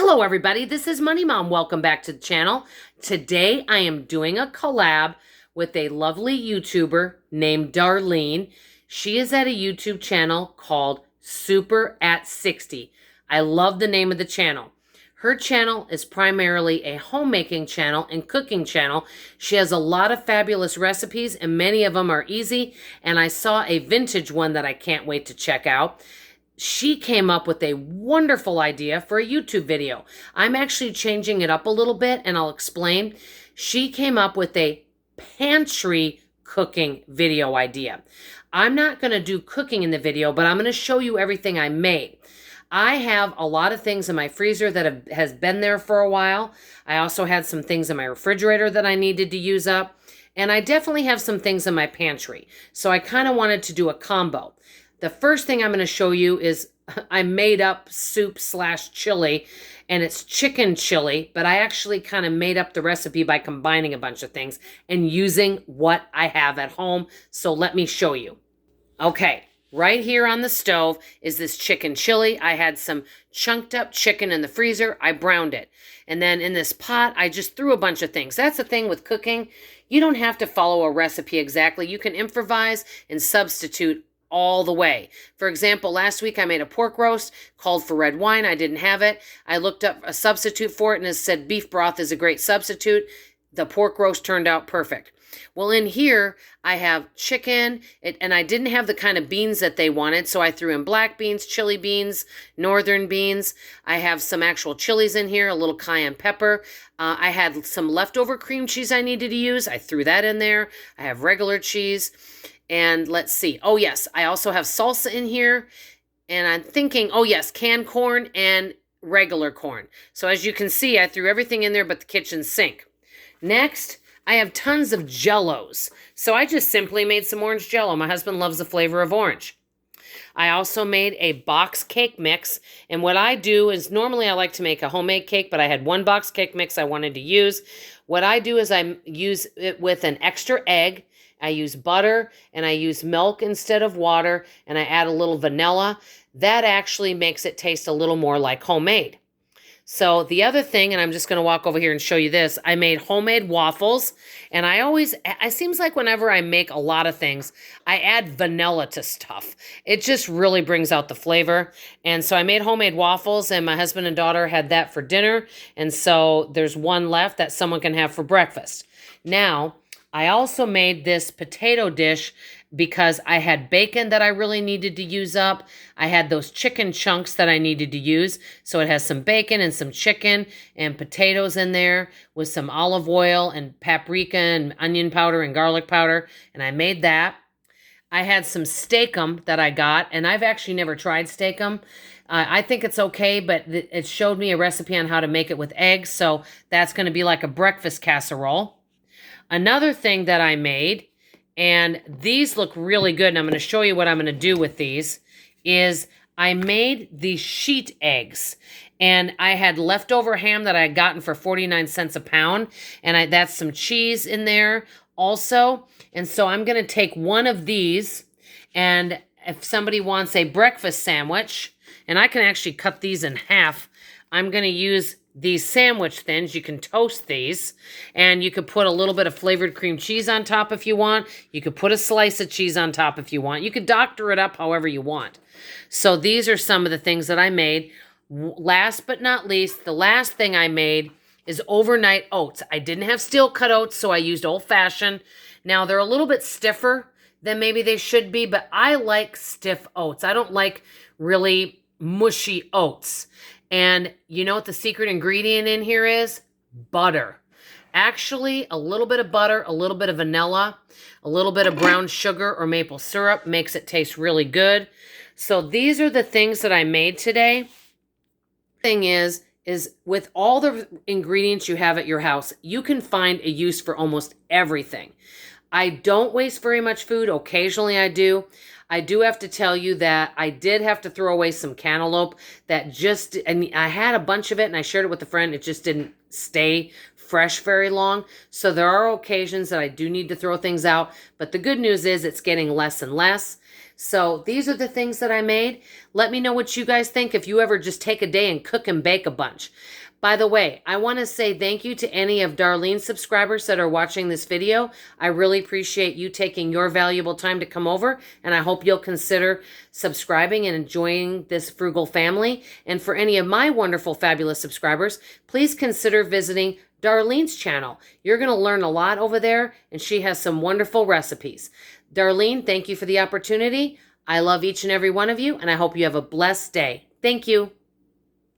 Hello everybody, this is Money Mom. Welcome back to the channel. Today I am doing a collab with a lovely YouTuber named Darlene. She is at a YouTube channel called Super at 60. I love the name of the channel. Her channel is primarily a homemaking channel and cooking channel. She has a lot of fabulous recipes and many of them are easy, and I saw a vintage one that I can't wait to check out. She came up with a wonderful idea for a YouTube video. I'm actually changing it up a little bit and I'll explain. She came up with a pantry cooking video idea. I'm not going to do cooking in the video, but I'm going to show you everything I made. I have a lot of things in my freezer that has been there for a while. I also had some things in my refrigerator that I needed to use up. And I definitely have some things in my pantry. So I kind of wanted to do a combo. The first thing I'm going to show you is I made up soup / chili, and it's chicken chili, but I actually kind of made up the recipe by combining a bunch of things and using what I have at home. So let me show you. Okay, right here on the stove is this chicken chili. I had some chunked up chicken in the freezer. I browned it. And then in this pot, I just threw a bunch of things. That's the thing with cooking. You don't have to follow a recipe exactly. You can improvise and substitute all the way. For example, last week I made a pork roast, called for red wine. I didn't have it. I looked up a substitute for it and it said beef broth is a great substitute. The pork roast turned out perfect. Well, in here I have chicken, and I didn't have the kind of beans that they wanted, so I threw in black beans, chili beans, northern beans. I have some actual chilies in here, a little cayenne pepper. I had some leftover cream cheese I needed to use. I threw that in there. I have regular cheese. And let's see. Oh, yes. I also have salsa in here. And I'm thinking, oh, yes, canned corn and regular corn. So as you can see, I threw everything in there but the kitchen sink. Next, I have tons of Jell-Os. So I just simply made some orange Jell-O. My husband loves the flavor of orange. I also made a box cake mix. And what I do is normally I like to make a homemade cake, but I had one box cake mix I wanted to use. What I do is I use it with an extra egg. I use butter and I use milk instead of water, and I add a little vanilla. That actually makes it taste a little more like homemade. So the other thing, and I'm just going to walk over here and show you this, I made homemade waffles, and it seems like whenever I make a lot of things, I add vanilla to stuff. It just really brings out the flavor. And so I made homemade waffles, and my husband and daughter had that for dinner, and so there's one left that someone can have for breakfast. Now, I also made this potato dish because I had bacon that I really needed to use up. I had those chicken chunks that I needed to use. So it has some bacon and some chicken and potatoes in there with some olive oil and paprika and onion powder and garlic powder. And I made that. I had some steak-um that I got, and I've actually never tried steak-um. I think it's okay, but it showed me a recipe on how to make it with eggs. So that's going to be like a breakfast casserole. Another thing that I made, and these look really good, and I'm going to show you what I'm going to do with these, is I made these sheet eggs. And I had leftover ham that I had gotten for 49 cents a pound, and that's some cheese in there also. And so I'm going to take one of these, and if somebody wants a breakfast sandwich, and I can actually cut these in half, I'm going to use these sandwich thins. You can toast these, and you could put a little bit of flavored cream cheese on top if you want. You could put a slice of cheese on top if you want. You could doctor it up however you want. So these are some of the things that I made. Last but not least, the last thing I made is overnight oats. I didn't have steel cut oats, so I used old-fashioned. Now, they're a little bit stiffer than maybe they should be, but I like stiff oats. I don't like really mushy oats. And you know what the secret ingredient in here is? Butter. Actually, a little bit of butter, a little bit of vanilla, a little bit of brown sugar or maple syrup makes it taste really good. So these are the things that I made today. Thing is with all the ingredients you have at your house, you can find a use for almost everything. I don't waste very much food. Occasionally I do. I do have to tell you that I did have to throw away some cantaloupe and I had a bunch of it and I shared it with a friend. It just didn't stay fresh very long. So there are occasions that I do need to throw things out, but the good news is it's getting less and less. So these are the things that I made. Let me know what you guys think if you ever just take a day and cook and bake a bunch. By the way, I want to say thank you to any of Darlene's subscribers that are watching this video. I really appreciate you taking your valuable time to come over, and I hope you'll consider subscribing and enjoying this frugal family. And for any of my wonderful, fabulous subscribers, please consider visiting Darlene's channel. You're going to learn a lot over there, and she has some wonderful recipes. Darlene, thank you for the opportunity. I love each and every one of you, and I hope you have a blessed day. Thank you.